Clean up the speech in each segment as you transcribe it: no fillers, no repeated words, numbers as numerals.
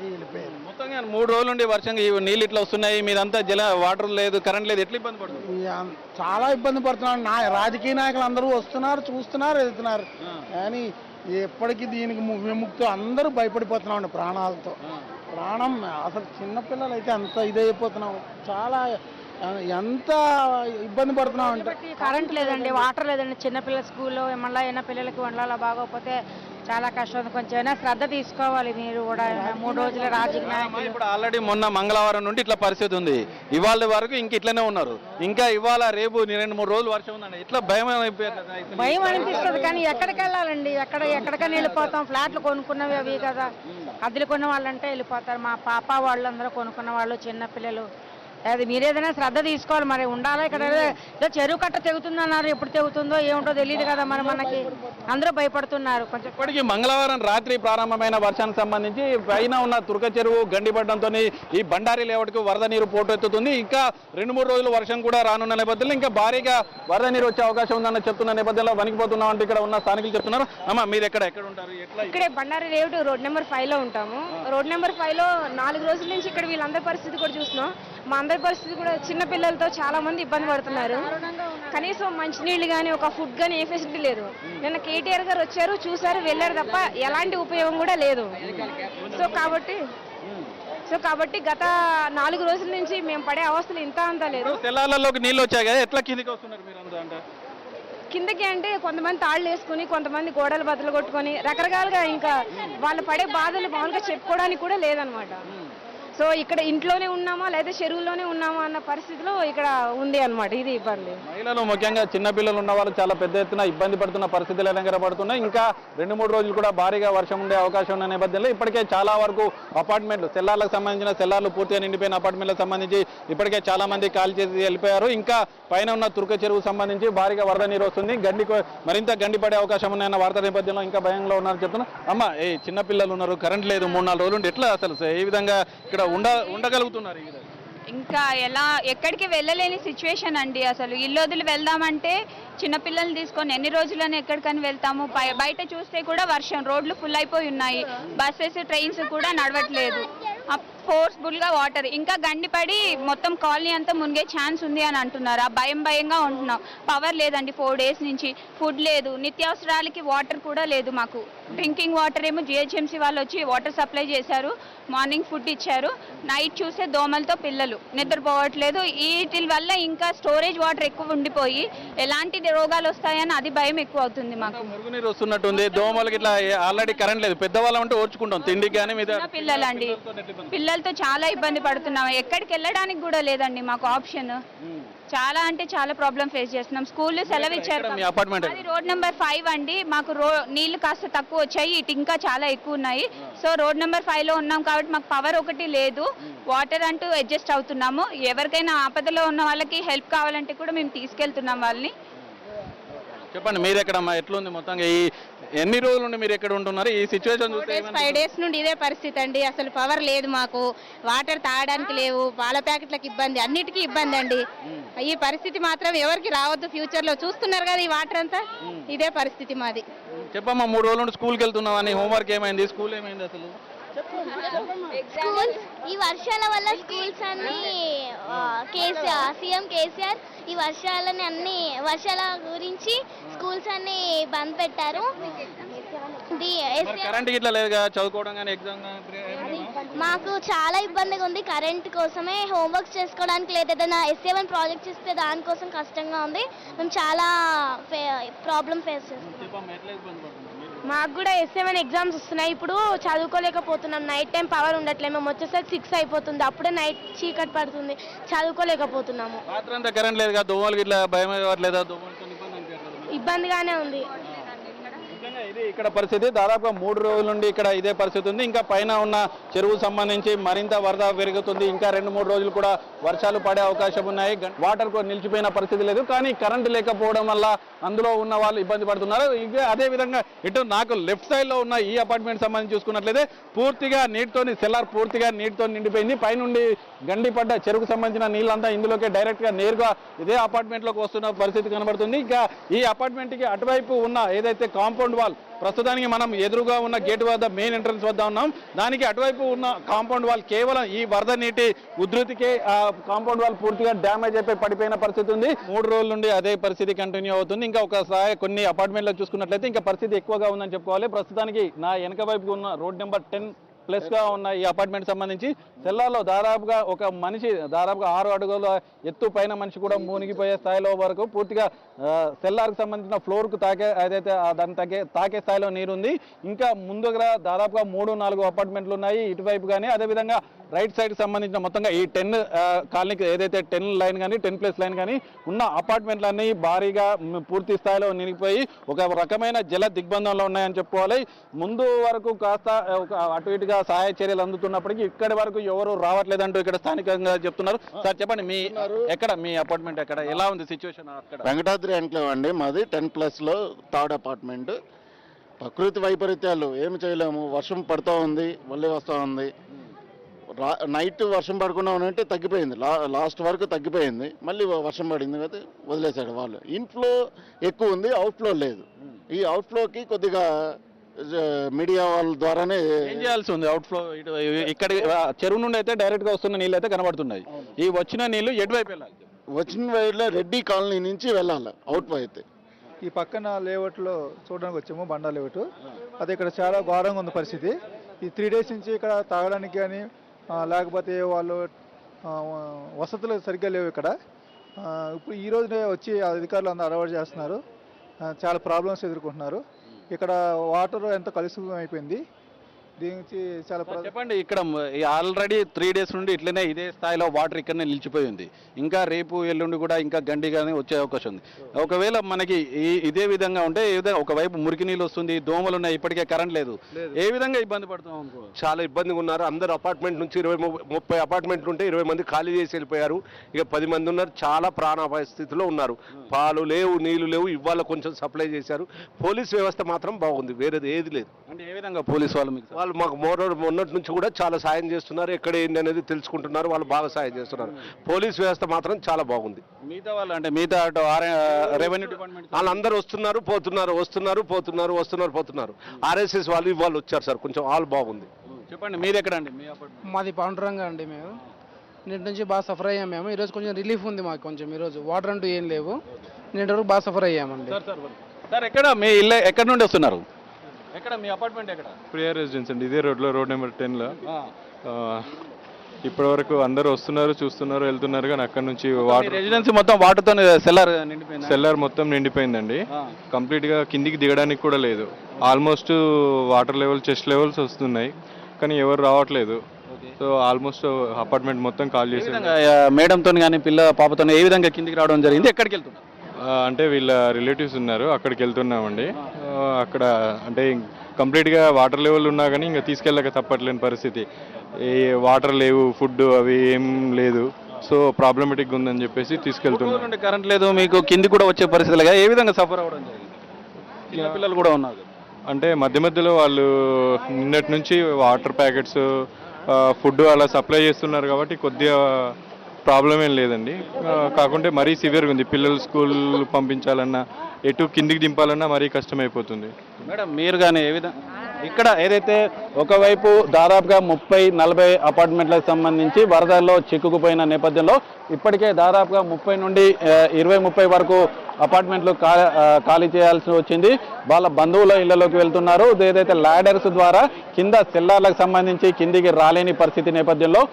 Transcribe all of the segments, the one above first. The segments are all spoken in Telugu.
పక్కకి వెళ్ళిపోయారు. మొత్తంగా 3 రోజుల నుండి వర్షంగా ఈ నీళ్ళు ఇట్లా వస్తున్నాయి, మీదంతా వాటర్ లేదు, కరెంట్ లేదు, ఎట్లా ఇబ్బంది పడుతుంది? చాలా ఇబ్బంది పడుతున్నాడు. రాజకీయ నాయకులు అందరూ వస్తున్నారు, చూస్తున్నారు, వెళ్తున్నారు, కానీ ఎప్పటికీ దీనికి విముక్తి అందరూ భయపడిపోతున్నాం ప్రాణాలతో. ప్రాణం అసలు చిన్నపిల్లలు అయితే అంత ఇదైపోతున్నాం, చాలా ఎంత ఇబ్బంది పడుతున్నాం అంటే. కరెంట్ లేదండి, వాటర్ లేదండి, చిన్నపిల్లల స్కూల్లో మళ్ళీ అయినా పిల్లలకి వండాలా బాగోకపోతే చాలా కష్టం. కొంచెం శ్రద్ధ తీసుకోవాలి మీరు కూడా. 3 రోజుల రాజకీయ ఇప్పుడు ఆల్రెడీ మొన్న మంగళవారం నుండి ఇట్లా పరిస్థితి ఉంది, ఇవాళ వరకు ఇంక ఇట్లనే ఉన్నారు, ఇంకా ఇవాళ రేపు 2-3 రోజులు వర్షం ఉందండి. ఇట్లా భయం అనిపిస్తుంది, కానీ ఎక్కడికి వెళ్ళాలండి? ఎక్కడికైనా వెళ్ళిపోతాం. ఫ్లాట్లు కొనుక్కున్నవి అవి కదా, అద్దెలు కొన్న వాళ్ళంటే వెళ్ళిపోతారు. మా పాప వాళ్ళందరూ కొనుక్కున్న వాళ్ళు, చిన్నపిల్లలు. అది మీరేదైనా శ్రద్ధ తీసుకోవాలి, మరి ఉండాలి. ఇక్కడ చెరువు కట్ట తెగుతుందన్నారు, ఎప్పుడు తెగుతుందో ఏముంటో తెలియదు కదా, మరి మనకి అందరూ భయపడుతున్నారు. కొంచెం ఇప్పటికీ మంగళవారం రాత్రి ప్రారంభమైన వర్షానికి సంబంధించి పైన ఉన్న తుర్క చెరువు గండిపడడంతో ఈ బండారి లేఅవుట్కు వరద నీరు పోటెత్తుతుంది. ఇంకా 2-3 రోజులు వర్షం కూడా రానున్న నేపథ్యంలో ఇంకా భారీగా వరద నీరు వచ్చే అవకాశం ఉందని చెప్తున్న నేపథ్యంలో వణికిపోతున్నాం అంటే ఇక్కడ ఉన్న స్థానికులు చెప్తున్నారు. అమ్మ మీరు ఎక్కడ ఉంటారు? ఇక్కడే బండారి లేఅవుట్ రోడ్ నెంబర్ 5లో ఉంటాము. రోడ్ నెంబర్ 5లో 4 రోజుల నుంచి ఇక్కడ వీళ్ళందరి పరిస్థితి కూడా చూస్తున్నాం. మా అందరి పరిస్థితి కూడా చిన్న పిల్లలతో చాలా మంది ఇబ్బంది పడుతున్నారు. కనీసం మంచినీళ్ళు కానీ ఒక ఫుడ్ కానీ ఏ ఫెసిలిటీ లేదు. నిన్న కేటీఆర్ గారు వచ్చారు, చూసారు, వెళ్ళారు తప్ప ఎలాంటి ఉపయోగం కూడా లేదు. సో కాబట్టి గత 4 రోజుల నుంచి మేము పడే అవస్థలు ఇంత అంతా లేదు. తెల్లాలలోకి నీళ్ళు వచ్చాయి కదా, ఎట్లా కిందికి వస్తున్నారు మీరు అంతా? కిందకి అంటే కొంతమంది తాళ్ళు వేసుకుని, కొంతమంది గోడలు బద్దలు కొట్టుకొని రకరకాలుగా ఇంకా వాళ్ళు పడే బాధలు మామూలుగా చెప్పుకోవడానికి కూడా లేదనమాట. సో ఇక్కడ ఇంట్లోనే ఉన్నామా లేదా చెరువులోనే ఉన్నామా అన్న పరిస్థితిలో ఇక్కడ ఉంది అనమాట. ఇది ఇబ్బంది. మహిళలు ముఖ్యంగా చిన్నపిల్లలు ఉన్న వాళ్ళు చాలా పెద్ద ఎత్తున ఇబ్బంది పడుతున్న పరిస్థితులు కనబడుతున్నాయి. ఇంకా 2-3 రోజులు కూడా భారీగా వర్షం ఉండే అవకాశం ఉన్న నేపథ్యంలో ఇప్పటికే చాలా వరకు అపార్ట్మెంట్లు, సెల్లార్లకు సంబంధించిన సెల్లార్లు పూర్తిగా నిండిపోయిన అపార్ట్మెంట్లకు సంబంధించి ఇప్పటికే చాలా మంది కాల్ చేసి వెళ్ళిపోయారు. ఇంకా పైన ఉన్న తుర్క చెరువుకు సంబంధించి భారీగా వరద నీరు వస్తుంది, మరింత గండిపడే అవకాశం ఉన్నాయన్న వార్త నేపథ్యంలో ఇంకా భయంలో ఉన్నారని చెప్తున్నారు. అమ్మ చిన్నపిల్లలు ఉన్నారు, కరెంట్ లేదు, 3-4 రోజులు ఎట్లా అసలు ఏ విధంగా ఇక్కడ ఉండగలుగుతున్నారు? ఇంకా ఎక్కడికి వెళ్ళలేని సిచ్యువేషన్ అండి. అసలు ఇల్లు వదిలి వెళ్దామంటే చిన్నపిల్లల్ని తీసుకొని ఎన్ని రోజులని ఎక్కడికని వెళ్తాము? బయట చూస్తే కూడా వర్షం, రోడ్లు ఫుల్ అయిపోయి ఉన్నాయి, బస్సెస్ ట్రైన్స్ కూడా నడవట్లేదు, ఫోర్స్ఫుల్గా వాటర్, ఇంకా గండిపడి మొత్తం కాలనీ అంతా మునిగే ఛాన్స్ ఉంది అని అంటున్నారు. ఆ భయంగా ఉంటున్నాం. పవర్ లేదండి 4 డేస్ నుంచి, ఫుడ్ లేదు, నిత్యావసరాలకి వాటర్ కూడా లేదు మాకు. డ్రింకింగ్ వాటర్ ఏమో GHMC వాళ్ళు వచ్చి వాటర్ సప్లై చేశారు, మార్నింగ్ ఫుడ్ ఇచ్చారు, నైట్ చూస్తే దోమలతో పిల్లలు నిద్రపోవట్లేదు. వీటి వల్ల ఇంకా స్టోరేజ్ వాటర్ ఎక్కువ ఉండిపోయి ఎలాంటి రోగాలు వస్తాయని అది భయం ఎక్కువ అవుతుంది మాకు. మురుగునీరు వస్తున్నట్టుంది, దోమలకి ఇట్లా ఆల్రెడీ కరెంట్ లేదు, పెద్దవాళ్ళం అంటే ఓర్చుకుంటాం, తిండికి కానీ పిల్లలండి, పిల్లలతో చాలా ఇబ్బంది పడుతున్నాం. ఎక్కడికి వెళ్ళడానికి కూడా లేదండి మాకు ఆప్షన్. చాలా అంటే చాలా ప్రాబ్లం ఫేస్ చేస్తున్నాం. స్కూల్ సెలవు ఇచ్చారు. అది రోడ్ నెంబర్ 5 అండి. మాకు నీళ్లు కాస్త తక్కువ వచ్చాయి, ఇటు ఇంకా చాలా ఎక్కువ ఉన్నాయి. సో రోడ్ నెంబర్ 5లో ఉన్నాం కాబట్టి మాకు పవర్ ఒకటి లేదు, వాటర్ అంటూ అడ్జస్ట్ అవుతున్నాము. ఎవరికైనా ఆపదలో ఉన్న వాళ్ళకి హెల్ప్ కావాలంటే కూడా మేము తీసుకెళ్తున్నాం వాళ్ళని. చెప్పండి మీరు ఎక్కడమ్మా, ఎట్లుంది మొత్తంగా? ఈ ఎన్ని రోజుల నుండి మీరు ఎక్కడ ఉంటున్నారు? ఈ సిచ్యువేషన్ చూస్తే 5 డేస్ నుండి ఇదే పరిస్థితి అండి. అసలు పవర్ లేదు మాకు, వాటర్ తాగడానికి లేవు, పాల ప్యాకెట్లకు ఇబ్బంది, అన్నిటికీ ఇబ్బంది అండి. ఈ పరిస్థితి మాత్రం ఎవరికి రావద్దు. ఫ్యూచర్ లో చూస్తున్నారు కదా ఈ వాటర్ అంతా, ఇదే పరిస్థితి మాది. చెప్పమ్మా, 3 రోజుల నుండి స్కూల్కి వెళ్తున్నాం అని, హోంవర్క్ ఏమైంది, స్కూల్ ఏమైంది అసలు? ఈ వర్షాల వల్ల స్కూల్స్ అన్ని సీఎం కేసీఆర్ ఈ వర్షాల గురించి స్కూల్స్ అన్ని బంద్ పెట్టారు. మాకు చాలా ఇబ్బందిగా ఉంది. కరెంట్ కోసమే హోంవర్క్స్ చేసుకోవడానికి లేదు, ఏదైనా SA1 ప్రాజెక్ట్స్ ఇస్తే దానికోసం కష్టంగా ఉంది. మేము చాలా ప్రాబ్లం ఫేస్ చేస్తున్నాం. మాకు కూడా SA1 ఎగ్జామ్స్ వస్తున్నాయి. ఇప్పుడు చదువుకోలేకపోతున్నాం, నైట్ టైం పవర్ ఉండట్లేదు. మేము వచ్చేసరికి 6 అయిపోతుంది, అప్పుడే నైట్ చీకటి పడుతుంది, చదువుకోలేకపోతున్నాము. ఇబ్బందిగానే ఉంది. ఇది ఇక్కడ పరిస్థితి. దాదాపుగా 3 రోజుల నుండి ఇక్కడ ఇదే పరిస్థితి ఉంది. ఇంకా పైన ఉన్న చెరువు సంబంధించి మరింత వరద పెరుగుతుంది. ఇంకా 2-3 రోజులు కూడా వర్షాలు పడే అవకాశం ఉన్నాయి. వాటర్ నిలిచిపోయిన పరిస్థితి లేదు, కానీ కరెంటు లేకపోవడం వల్ల అందులో ఉన్న వాళ్ళు ఇబ్బంది పడుతున్నారు. అదే విధంగా ఇటు నాకు లెఫ్ట్ సైడ్ లో ఉన్న ఈ అపార్ట్మెంట్ సంబంధించి చూసుకున్నట్లయితే పూర్తిగా నీటితోని సెల్లార్ పూర్తిగా నీటితో నిండిపోయింది. పైనుండి గండిపడ్డ చెరువుకు సంబంధించిన నీళ్ళంతా ఇందులోకి డైరెక్ట్ గా నేరుగా ఇదే అపార్ట్మెంట్ లోకి వస్తున్న పరిస్థితి కనబడుతుంది. ఇంకా ఈ అపార్ట్మెంట్ కి అటువైపు ఉన్న ఏదైతే కాంపౌండ్ వాల్ ప్రస్తుతానికి మనం ఎదురుగా ఉన్న గేట్ వద్ద మెయిన్ ఎంట్రన్స్ వద్ద ఉన్నాం. దానికి అటువైపు ఉన్న కాంపౌండ్ వాల్ కేవలం ఈ వరద నీటి ఉధృతికే కాంపౌండ్ వాల్ పూర్తిగా డ్యామేజ్ అయిపోయి పడిపోయిన పరిస్థితి ఉంది. 3 రోజుల నుండి అదే పరిస్థితి కంటిన్యూ అవుతుంది. ఇంకా ఒకసారి కొన్ని అపార్ట్మెంట్లో చూసుకున్నట్లయితే ఇంకా పరిస్థితి ఎక్కువగా ఉందని చెప్పుకోవాలి. ప్రస్తుతానికి నా వెనక వైపు ఉన్న రోడ్ నెంబర్ 10+ గా ఉన్న ఈ అపార్ట్మెంట్ సంబంధించి సెల్లార్లో దాదాపుగా ఒక మనిషి దాదాపుగా 6 అడుగుల ఎత్తు పైన మనిషి కూడా మునిగిపోయే స్థాయిలో వరకు పూర్తిగా సెల్లార్కి సంబంధించిన ఫ్లోర్కు దాని తాకే స్థాయిలో నీరు ఉంది. ఇంకా ముందుగా దాదాపుగా 3-4 అపార్ట్మెంట్లు ఉన్నాయి ఇటువైపు కానీ. అదేవిధంగా రైట్ సైడ్ సంబంధించిన మొత్తంగా ఈ 10 కాలనీకి ఏదైతే 10 లైన్ కానీ 10+ లైన్ కానీ ఉన్న అపార్ట్మెంట్లన్నీ భారీగా పూర్తి స్థాయిలో నిలిగిపోయి ఒక రకమైన జల దిగ్బంధంలో ఉన్నాయని చెప్పుకోవాలి. ముందు వరకు కాస్త అటు ఇటుగా సహాయ చర్యలు అందుతున్నప్పటికీ ఇక్కడి వరకు ఎవరు రావట్లేదంటూ ఇక్కడ స్థానికంగా చెప్తున్నారు. సార్ చెప్పండి, మీ ఎక్కడ మీ అపార్ట్మెంట్ ఎక్కడ, ఎలా ఉంది సిచ్యువేషన్ అక్కడ? వెంకటాద్రి ఎన్క్లేవ్ అండి మాది. 10+లో 3rd అపార్ట్మెంట్. ప్రకృతి వైపరీత్యాలు ఏమి చేయలేము. వర్షం పడుతూ ఉంది, మళ్ళీ వస్తూ ఉంది. నైట్ వర్షం పడకుండా ఉన్నట్టు తగ్గిపోయింది. లాస్ట్ వరకు తగ్గిపోయింది, మళ్ళీ వర్షం పడింది కదా వదిలేశాడు వాళ్ళు. ఇన్ఫ్లో ఎక్కువ ఉంది, అవుట్ఫ్లో లేదు. ఈ అవుట్ఫ్లోకి కొద్దిగా మీడియా వాళ్ళ ద్వారానే ఏం చేయాల్సి ఉంది. అవుట్ఫ్లో ఇక్కడ చెరువు నుండి అయితే డైరెక్ట్ గా వస్తున్న నీళ్ళు అయితే కనబడుతున్నాయి. ఈ వచ్చిన నీళ్లు ఎటువైపు వెళ్ళాలి? వచ్చిన వైపులో రెడ్డి కాలనీ నుంచి వెళ్ళాలి అవుట్ అయితే. ఈ పక్కన లేఅవుట్లో చూడడానికి వచ్చాము, బండా లేఅవుట్. అది ఇక్కడ చాలా ఘోరంగా ఉంది పరిస్థితి. ఈ 3 డేస్ నుంచి ఇక్కడ తాగడానికి కానీ లేకపోతే వాళ్ళు వసతులు సరిగ్గా లేవు ఇక్కడ. ఇప్పుడు ఈ రోజునే వచ్చి అధికారులు అందరూ అలవాటు చేస్తున్నారు. చాలా ప్రాబ్లమ్స్ ఎదుర్కొంటున్నారు. ఇక్కడ వాటర్ ఎంత కలుషితం అయిపోయింది. దీనికి చాలా చెప్పండి, ఇక్కడ ఆల్రెడీ 3 డేస్ నుండి ఇట్లనే ఇదే స్థాయిలో వాటర్ ఇక్కడనే నిలిచిపోయి ఉంది. ఇంకా రేపు ఎల్లుండి కూడా ఇంకా గండి కానీ వచ్చే అవకాశం ఉంది. ఒకవేళ మనకి ఇదే విధంగా ఉంటే ఒకవైపు మురికి నీళ్ళు వస్తుంది, దోమలు ఉన్నాయి, ఇప్పటికే కరెంట్ లేదు, ఏ విధంగా ఇబ్బంది పడుతున్నాం? చాలా ఇబ్బందిగా ఉన్నారు. అందరు అపార్ట్మెంట్ నుంచి 20-30 అపార్ట్మెంట్లు ఉంటే 20 మంది ఖాళీ చేసి వెళ్ళిపోయారు. ఇక 10 మంది ఉన్నారు. చాలా ప్రాణాపాయ స్థితిలో ఉన్నారు. పాలు లేవు, నీళ్లు లేవు. ఇవాళ కొంచెం సప్లై చేశారు. పోలీస్ వ్యవస్థ మాత్రం బాగుంది, వేరేది ఏది లేదు. అంటే ఏ విధంగా పోలీసు వాళ్ళు మాకు మొన్నటి నుంచి కూడా చాలా సాయం చేస్తున్నారు. ఎక్కడ ఏంటి అనేది తెలుసుకుంటున్నారు. వాళ్ళు బాగా సాయం చేస్తున్నారు. పోలీస్ వ్యవస్థ మాత్రం చాలా బాగుంది. మిగతా వాళ్ళు అంటే మిగతా రెవెన్యూ డిపార్ట్మెంట్ వాళ్ళందరూ వస్తున్నారు పోతున్నారు. RSS వాళ్ళు ఇవాళ వచ్చారు సార్. కొంచెం ఆల్ బాగుంది. చెప్పండి, మీరు ఎక్కడ అండి? మీ అపార్ట్మెంట్? మాది పాండురంగా అండి. మేము నిన్నటి నుంచి బాగా సఫర్ అయ్యాము. మేము ఈరోజు కొంచెం రిలీఫ్ ఉంది మాకు. కొంచెం ఈరోజు వాటర్ అంటూ ఏం లేవు. నిన్నటి వరకు బాగా సఫర్ అయ్యామండి. సార్ ఎక్కడ మీ ఇల్లు, ఎక్కడి నుండి వస్తున్నారు? ఎక్కడ మీ అపార్ట్మెంట్ ఎక్కడ? ప్రియా రెసిడెన్స్ అండి. ఇదే రోడ్ నెంబర్ 10లో. ఇప్పటి వరకు అందరూ వస్తున్నారు, చూస్తున్నారు, వెళ్తున్నారు. కానీ అక్కడ నుంచి వాటర్ రెసిడెన్సీ మొత్తం వాటర్తో సెల్లార్ మొత్తం నిండిపోయిందండి. కంప్లీట్ గా కిందికి దిగడానికి కూడా లేదు. Almost water level chest levels వస్తున్నాయి, కానీ ఎవరు రావట్లేదు. సో ఆల్మోస్ట్ అపార్ట్మెంట్ మొత్తం కాల్ చేసి మేడంతో కానీ పాపతో ఏ విధంగా కిందికి రావడం జరిగింది? ఎక్కడికి వెళ్తున్నారు? అంటే వీళ్ళ రిలేటివ్స్ ఉన్నారు, అక్కడికి వెళ్తున్నామండి. అక్కడ అంటే కంప్లీట్గా వాటర్ లెవెల్ ఉన్నా కానీ ఇంకా తీసుకెళ్ళక తప్పట్లేని పరిస్థితి. ఈ వాటర్ లేవు, ఫుడ్ అవి ఏం లేదు. సో ప్రాబ్లమేటిక్గా ఉందని చెప్పేసి తీసుకెళ్తున్నాం. కరెంట్ లేదు, మీకు కింది కూడా వచ్చే పరిస్థితులుగా ఏ విధంగా సఫర్ అవ్వడం జరిగింది? చిన్న పిల్లలు కూడా ఉన్నారు. అంటే మధ్యలో వాళ్ళు నిన్నటి నుంచి వాటర్ ప్యాకెట్స్, ఫుడ్ అలా సప్లై చేస్తున్నారు కాబట్టి కొద్దిగా ప్రాబ్లం ఏం లేదండి. కాకుంటే మరీ సివియర్గా ఉంది. పిల్లలు స్కూల్ పంపించాలన్నా, ఎటు కిందికి దింపాలన్నా మరీ కష్టమైపోతుంది. మేడం మీరు కానీ ఏ విధంగా ఇక్కడ ఏదైతే ఒకవైపు దాదాపుగా 30-40 అపార్ట్మెంట్లకు సంబంధించి వరదల్లో చిక్కుకుపోయిన నేపథ్యంలో ఇప్పటికే దాదాపుగా 30 నుండి 20-30 వరకు అపార్ట్మెంట్లు ఖాళీ చేయాల్సి వచ్చింది. వాళ్ళ బంధువుల ఇళ్లలోకి వెళ్తున్నారు. ఏదైతే ల్యాడర్స్ ద్వారా కింద సెల్లార్లకు సంబంధించి కిందికి రాలేని పరిస్థితి నేపథ్యంలో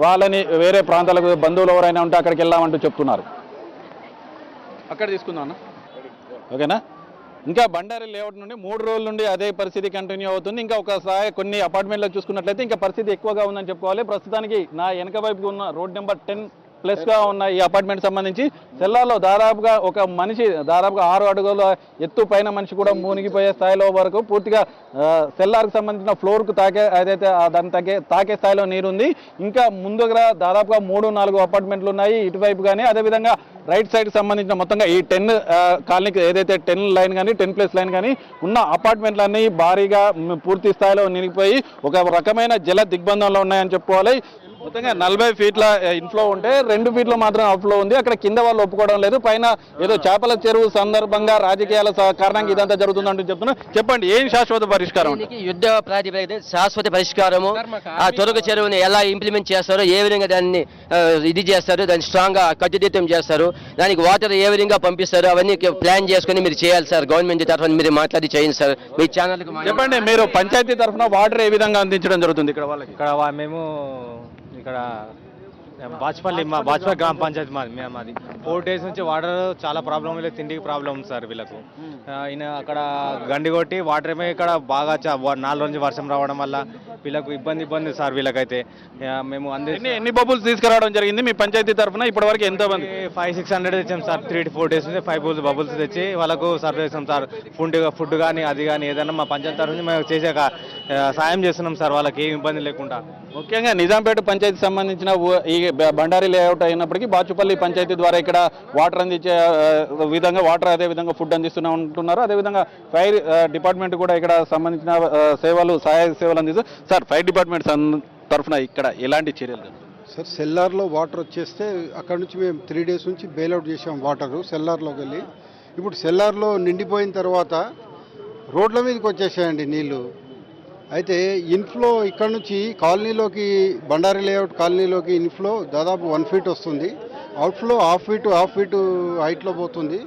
వాళ్ళని వేరే ప్రాంతాలకు బంధువులు ఎవరైనా ఉంటే అక్కడికి వెళ్ళామంటూ చెప్తున్నారు. అక్కడ తీసుకుందాం, ఓకేనా? ఇంకా బండారి లేఅవుట్ నుండి 3 రోజుల నుండి అదే పరిస్థితి కంటిన్యూ అవుతుంది. ఇంకా ఒకసారి కొన్ని అపార్ట్మెంట్లో చూసుకున్నట్లయితే ఇంకా పరిస్థితి ఎక్కువగా ఉందని చెప్పుకోవాలి. ప్రస్తుతానికి నా వెనక వైపు ఉన్న రోడ్ నెంబర్ 10+ గా ఉన్న ఈ అపార్ట్మెంట్ సంబంధించి సెల్లార్లో దాదాపుగా ఒక మనిషి దాదాపుగా 6 అడుగుల ఎత్తు పైన మనిషి కూడా మునిగిపోయే స్థాయిలో వరకు పూర్తిగా సెల్లార్కి సంబంధించిన ఫ్లోర్కు దాని తాకే స్థాయిలో నీరు ఉంది. ఇంకా ముందుగా దాదాపుగా 3-4 అపార్ట్మెంట్లు ఉన్నాయి ఇటువైపు కానీ. అదేవిధంగా రైట్ సైడ్ సంబంధించిన మొత్తంగా ఈ 10 కాలనీకి ఏదైతే 10 లైన్ కానీ 10+ లైన్ కానీ ఉన్న అపార్ట్మెంట్లన్నీ భారీగా పూర్తి స్థాయిలో నిలిగిపోయి ఒక రకమైన జల దిగ్బంధంలో ఉన్నాయని చెప్పుకోవాలి. మొత్తంగా 40 ఫీట్ల ఇన్ఫ్లో ఉంటే 2 ఫీట్లు మాత్రం అవుట్ఫ్లో ఉంది. అక్కడ కింద వాళ్ళు ఒప్పుకోవడం లేదు. పైన ఏదో చేపల చెరువు సందర్భంగా రాజకీయాల కారణంగా ఇదంతా జరుగుతుందంటూ చెప్తున్నారు. చెప్పండి, ఏం శాశ్వత పరిష్కారం? యుద్ధ ప్రాతిపదిక శాశ్వత పరిష్కారము ఆ తొలగ చెరువుని ఎలా ఇంప్లిమెంట్ చేస్తారో, ఏ విధంగా దాన్ని ఇది చేస్తారు, దాన్ని స్ట్రాంగ్ గా కట్టుదిట్టం చేస్తారు, దానికి వాటర్ ఏ విధంగా పంపిస్తారు, అవన్నీ ప్లాన్ చేసుకుని మీరు చేయాలి సార్. గవర్నమెంట్ తరఫున మీరు మాట్లాడి చేయండి సార్. మీ ఛానల్ చెప్పండి, మీరు పంచాయతీ తరఫున వాటర్ ఏ విధంగా అందించడం జరుగుతుంది ఇక్కడ వాళ్ళకి? మేము ఇక్కడ బాచ్పల్లి గ్రామ పంచాయతీ మాది 4 days నుంచి వాటర్ చాలా ప్రాబ్లం లేదు, తిండికి ప్రాబ్లం ఉంది సార్ వీళ్ళకు. ఈయన అక్కడ గండి కొట్టి వాటర్ ఏమో ఇక్కడ బాగా 4 రోజులు వర్షం రావడం వల్ల వీళ్ళకు ఇబ్బంది సార్. వీళ్ళకైతే మేము ఎన్ని బబుల్స్ తీసుకురావడం జరిగింది మీ పంచాయతీ తరఫున ఇప్పటి వరకు? ఎంత మంది? 500-600 తెచ్చాం సార్. 3 to 4 days నుంచి 5 బబుల్స్ తెచ్చి వాళ్ళకు సర్వ్ చేస్తాం సార్. ఫుడ్ కానీ అది కానీ ఏదైనా మా పంచాయతీ తరఫున మేము చేసాక సాయం చేస్తున్నాం సార్, వాళ్ళకి ఏం ఇబ్బంది లేకుండా. ముఖ్యంగా నిజాంపేట పంచాయతీ సంబంధించిన ఈ బండారి లేఅవుట్ అయినప్పటికీ బాచుపల్లి పంచాయతీ ద్వారా ఇక్కడ వాటర్ అందించే విధంగా వాటర్ అదే విధంగా ఫుడ్ అందిస్తూనే ఉంటున్నారు. అదేవిధంగా ఫైర్ డిపార్ట్మెంట్ కూడా ఇక్కడ సంబంధించిన సహాయ సేవలు అందిస్తారు. సార్, ఫైర్ డిపార్ట్మెంట్ తరఫున ఇక్కడ ఎలాంటి చర్యలు? సార్, సెల్లార్లో వాటర్ వచ్చేస్తే అక్కడ నుంచి మేము 3 days నుంచి బెయిల్అవుట్ చేసాం వాటరు సెల్లార్లోకి వెళ్ళి. ఇప్పుడు సెల్లార్లో నిండిపోయిన తర్వాత రోడ్ల మీదకి వచ్చేసాయండి నీళ్లు. అయితే ఇన్ఫ్లో ఇక్కడ నుంచి కాలనీలోకి, బండారి లేఅవుట్ కాలనీలోకి ఇన్ఫ్లో దాదాపు 1 feet వస్తుంది, అవుట్ఫ్లో హాఫ్ ఫీట్ హైట్లో పోతుంది.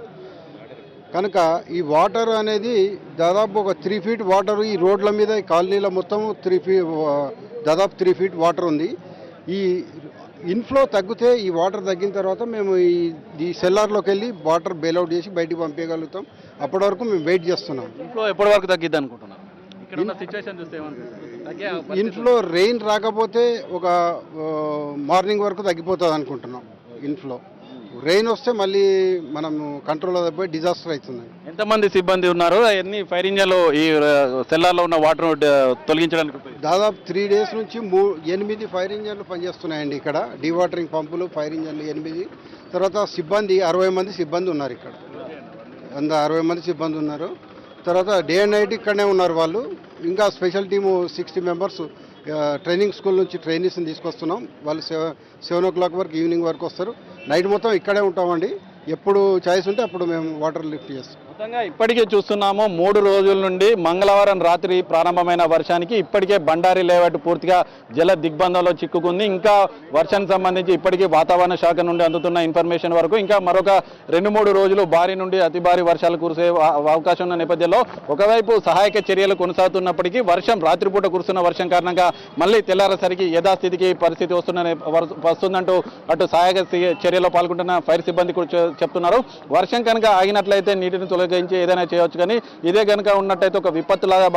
కనుక ఈ వాటర్ అనేది దాదాపు ఒక 3 feet వాటర్ ఈ రోడ్ల మీద, ఈ కాలనీలో మొత్తం దాదాపు 3 feet వాటర్ ఉంది. ఈ ఇన్ఫ్లో తగ్గితే, ఈ వాటర్ తగ్గిన తర్వాత మేము ఈ సెల్లార్లోకి వెళ్ళి వాటర్ బెయిల్అవుట్ చేసి బయటికి పంపించగలుగుతాం. అప్పటి వరకు మేము వెయిట్ చేస్తున్నాం. ఇన్ఫ్లో ఎప్పటి వరకు తగ్గిద్ది అనుకుంటున్నాం? ఇన్ఫ్లో రెయిన్ రాకపోతే ఒక మార్నింగ్ వరకు తగ్గిపోతుంది అనుకుంటున్నాం. ఇన్ఫ్లో రెయిన్ వస్తే మళ్ళీ మనం కంట్రోల్ అయిపోయి డిజాస్టర్ అవుతుంది. ఎంతమంది సిబ్బంది ఉన్నారు? ఎన్ని ఫైర్ ఇంజన్లు ఈ సెల్లార్లో ఉన్న వాటర్ తొలగించడానికి? దాదాపు 3 days నుంచి 8 ఫైర్ ఇంజన్లు పనిచేస్తున్నాయండి ఇక్కడ. డీవాటరింగ్ పంపులు, ఫైర్ ఇంజన్లు 8. తర్వాత సిబ్బంది 60 మంది సిబ్బంది ఉన్నారు ఇక్కడ. 60 మంది సిబ్బంది ఉన్నారు. తర్వాత డే అండ్ నైట్ ఇక్కడనే ఉన్నారు వాళ్ళు. ఇంకా special team 60 members training school నుంచి ట్రైనీస్ని తీసుకొస్తున్నాం. వాళ్ళు 7 o'clock వరకు, ఈవినింగ్ వరకు వస్తారు. నైట్ మొత్తం ఇక్కడే ఉంటామండి. ఎప్పుడు ఛాయిస్ ఉంటే అప్పుడు మేము వాటర్ లిఫ్ట్ చేస్తాం. మొత్తంగా ఇప్పటికే చూస్తున్నాము 3 రోజుల నుండి మంగళవారం రాత్రి ప్రారంభమైన వర్షానికి ఇప్పటికే బండారి లేఅవుట్ పూర్తిగా జల దిగ్బంధంలో చిక్కుకుంది. ఇంకా వర్షానికి సంబంధించి ఇప్పటికీ వాతావరణ శాఖ నుండి అందుతున్న ఇన్ఫర్మేషన్ వరకు ఇంకా మరొక 2-3 రోజులు భారీ నుండి అతి భారీ వర్షాలు కురిసే అవకాశం ఉన్న నేపథ్యంలో ఒకవైపు సహాయక చర్యలు కొనసాగుతున్నప్పటికీ వర్షం, రాత్రిపూట కురుస్తున్న వర్షం కారణంగా మళ్ళీ తెల్లారేసరికి యథాస్థితికి పరిస్థితి వస్తుందంటూ అటు సహాయక చర్యలో పాల్గొంటున్న ఫైర్ సిబ్బంది కూడా చెప్తున్నారు. వర్షం కనుక ఆగినట్లయితే నీటిని తొలగించి ఏదైనా చేయవచ్చు, కానీ ఇదే కనుక ఉన్నట్టయితే ఒక విపత్తులాగా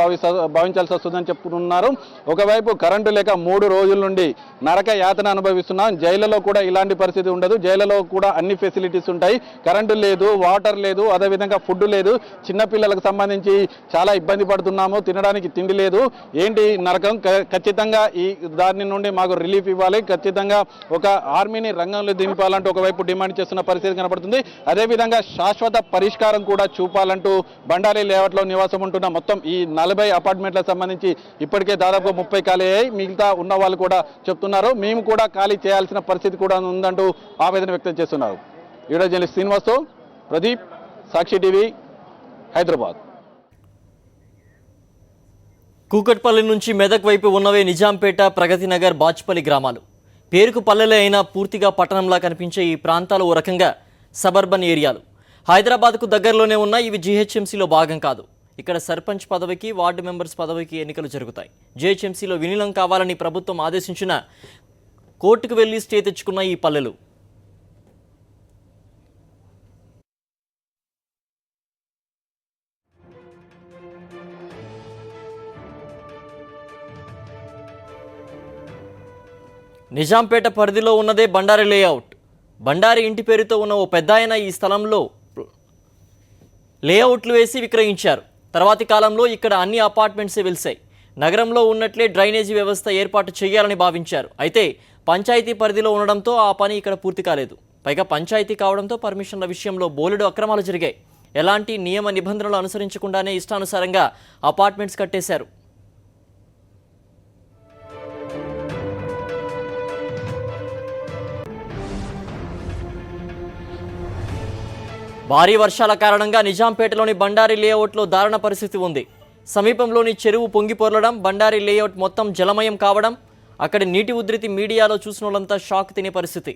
భావించాల్సి వస్తుందని చెప్తున్నారు. ఒకవైపు కరెంటు లేక 3 రోజుల నుండి నరక యాతన అనుభవిస్తున్నాం. జైళ్లలో కూడా ఇలాంటి పరిస్థితి ఉండదు. జైళ్లలో కూడా అన్ని ఫెసిలిటీస్ ఉంటాయి. కరెంటు లేదు, వాటర్ లేదు, అదేవిధంగా ఫుడ్ లేదు. చిన్నపిల్లలకు సంబంధించి చాలా ఇబ్బంది పడుతున్నాము. తినడానికి తిండి లేదు. ఏంటి నరకం? ఖచ్చితంగా ఈ దాని నుండి మాకు రిలీఫ్ ఇవ్వాలి. ఖచ్చితంగా ఒక ఆర్మీని రంగంలో దింపాలంటూ ఒకవైపు డిమాండ్ చేస్తున్న పరిస్థితి కనబడుతుంది. అదేవిధంగా శాశ్వత పరిష్కారం కూడా చూపాలంటూ బండారి లేఅవుట్లో నివాసం ఉంటున్న మొత్తం ఈ 40 అపార్ట్మెంట్లకు సంబంధించి ఇప్పటికే దాదాపు 30 ఖాళీ అయ్యాయి. మిగతా ఉన్న వాళ్ళు కూడా చెప్తున్నారు మేము కూడా ఖాళీ చేయాల్సిన పరిస్థితి కూడా ఉందంటూ ఆవేదన వ్యక్తం చేస్తున్నారు. వీడియో జర్నలిస్ట్ శ్రీనివాస్తో ప్రదీప్, సాక్షి టీవీ, హైదరాబాద్. కూకట్పల్లి నుంచి మెదక్ వైపు ఉన్నవే నిజాంపేట, ప్రగతి నగర్, బాచ్పల్లి గ్రామాలు. పేరుకు పల్లెలే అయినా పూర్తిగా పట్టణంలా కనిపించే ఈ ప్రాంతాలు ఓ రకంగా సబర్బన్ ఏరియాలు. హైదరాబాద్కు దగ్గరలోనే ఉన్న ఇవి జీహెచ్ఎంసీలో భాగం కాదు. ఇక్కడ సర్పంచ్ పదవికి, వార్డు మెంబర్స్ పదవికి ఎన్నికలు జరుగుతాయి. జీహెచ్ఎంసీలో విలీనం కావాలని ప్రభుత్వం ఆదేశించిన కోర్టుకు వెళ్లి స్టే తెచ్చుకున్న ఈ పల్లెలు. నిజాంపేట పరిధిలో ఉన్నదే బండారి లేఅవుట్. బండారి ఇంటి పేరుతో ఉన్న ఓ పెద్దాయన ఈ స్థలంలో లేఅవుట్లు వేసి విక్రయించారు. తర్వాతి కాలంలో ఇక్కడ అన్ని అపార్ట్మెంట్సే వెలిశాయి. నగరంలో ఉన్నట్లే డ్రైనేజీ వ్యవస్థ ఏర్పాటు చేయాలని భావించారు. అయితే పంచాయతీ పరిధిలో ఉండడంతో ఆ పని ఇక్కడ పూర్తి కాలేదు. పైగా పంచాయతీ కావడంతో పర్మిషన్ల విషయంలో బోలెడు అక్రమాలు జరిగాయి. ఎలాంటి నియమ నిబంధనలు అనుసరించకుండానే ఇష్టానుసారంగా అపార్ట్మెంట్స్ కట్టేశారు. భారీ వర్షాల కారణంగా నిజాంపేటలోని బండారి లేఅవుట్లో దారుణ పరిస్థితి ఉంది. సమీపంలోని చెరువు పొంగి పొర్లడం, బండారి లేఅవుట్ మొత్తం జలమయం కావడం, అక్కడి నీటి ఉధృతి మీడియాలో చూసిన వాళ్ళంతా షాక్ తినే పరిస్థితి.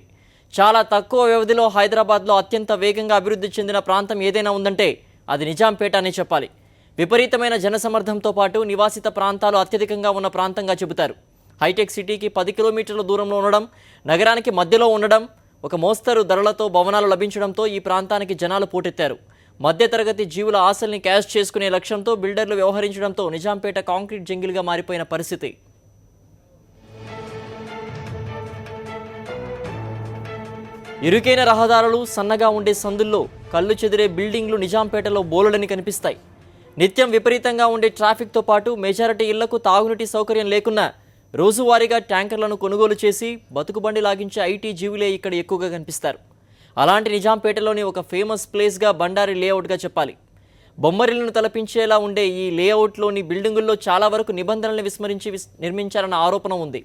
చాలా తక్కువ వ్యవధిలో హైదరాబాద్లో అత్యంత వేగంగా అభివృద్ధి చెందిన ప్రాంతం ఏదైనా ఉందంటే అది నిజాంపేట అనే చెప్పాలి. విపరీతమైన జనసమర్థంతో పాటు నివాసిత ప్రాంతాలు అత్యధికంగా ఉన్న ప్రాంతంగా చెబుతారు. హైటెక్ సిటీకి 10 కిలోమీటర్ల దూరంలో ఉండడం, నగరానికి మధ్యలో ఉండడం, ఒక మోస్తరు ధరలతో భవనాలు లభించడంతో ఈ ప్రాంతానికి జనాలు పోటెత్తారు. మధ్యతరగతి జీవుల ఆశల్ని క్యాష్ చేసుకునే లక్ష్యంతో బిల్డర్లు వ్యవహరించడంతో నిజాంపేట కాంక్రీట్ జంగిల్గా మారిపోయిన పరిస్థితి. ఇరుకైన రహదారులు, సన్నగా ఉండే సందుల్లో కళ్ళు చెదిరే బిల్డింగ్లు నిజాంపేటలో బోలెడని కనిపిస్తాయి. నిత్యం విపరీతంగా ఉండే ట్రాఫిక్తో పాటు మెజారిటీ ఇళ్లకు తాగునీటి సౌకర్యం లేకున్నా రోజువారీగా ట్యాంకర్లను కొనుగోలు చేసి బతుకుబండి లాగించే ఐటీ జీవులే ఇక్కడ ఎక్కువగా కనిపిస్తారు. అలాంటి నిజాంపేటలోని ఒక ఫేమస్ ప్లేస్గా బండారి లేఅవుట్గా చెప్పాలి. బొమ్మరిలను తలపించేలా ఉండే ఈ లేఅవుట్లోని బిల్డింగుల్లో చాలా వరకు నిబంధనలను విస్మరించి నిర్మించారన్న ఆరోపణ ఉంది.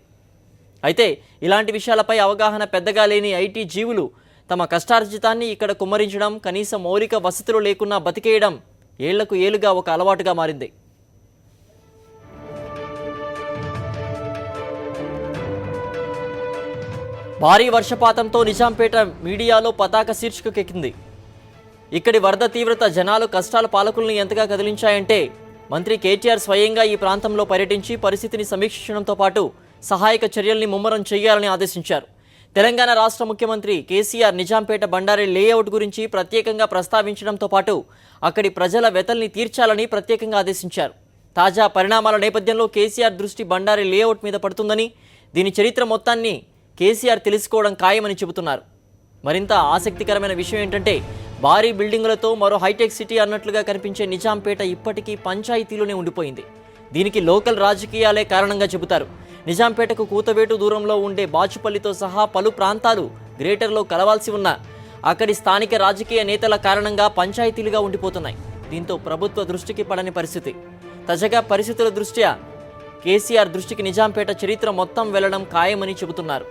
అయితే ఇలాంటి విషయాలపై అవగాహన పెద్దగా లేని ఐటీ జీవులు తమ కష్టార్జితాన్ని ఇక్కడ కుమ్మరించడం, కనీస మౌలిక వసతులు లేకున్నా బతికేయడం ఏళ్లకు ఏళ్లుగా ఒక అలవాటుగా మారింది. భారీ వర్షపాతంతో నిజాంపేట మీడియాలో పతాక శీర్షికకెక్కింది. ఇక్కడి వరద తీవ్రత, జనాలు కష్టాల పాలకుల్ని ఎంతగా కదిలించాయంటే మంత్రి కేటీఆర్ స్వయంగా ఈ ప్రాంతంలో పర్యటించి పరిస్థితిని సమీక్షించడంతో పాటు సహాయక చర్యల్ని ముమ్మరం చేయాలని ఆదేశించారు. తెలంగాణ రాష్ట్ర ముఖ్యమంత్రి కేసీఆర్ నిజాంపేట బండారి లేఅవుట్ గురించి ప్రత్యేకంగా ప్రస్తావించడంతో పాటు అక్కడి ప్రజల వ్యతల్ని తీర్చాలని ప్రత్యేకంగా ఆదేశించారు. తాజా పరిణామాల నేపథ్యంలో కేసీఆర్ దృష్టి బండారి లేఅవుట్ మీద పడుతుందని, దీని చరిత్ర మొత్తాన్ని కేసీఆర్ తెలుసుకోవడం ఖాయమని చెబుతున్నారు. మరింత ఆసక్తికరమైన విషయం ఏంటంటే భారీ బిల్డింగులతో మరో హైటెక్ సిటీ అన్నట్లుగా కనిపించే నిజాంపేట ఇప్పటికీ పంచాయతీలోనే ఉండిపోయింది. దీనికి లోకల్ రాజకీయాలే కారణంగా చెబుతారు. నిజాంపేటకు కూతవేటు దూరంలో ఉండే బాచుపల్లితో సహా పలు ప్రాంతాలు గ్రేటర్లో కలవాల్సి ఉన్న అక్కడి స్థానిక రాజకీయ నేతల కారణంగా పంచాయతీలుగా ఉండిపోతున్నాయి. దీంతో ప్రభుత్వ దృష్టికి పడని పరిస్థితి. తాజాగా పరిస్థితుల దృష్ట్యా కేసీఆర్ దృష్టికి నిజాంపేట చరిత్ర మొత్తం వెళ్లడం ఖాయమని చెబుతున్నారు.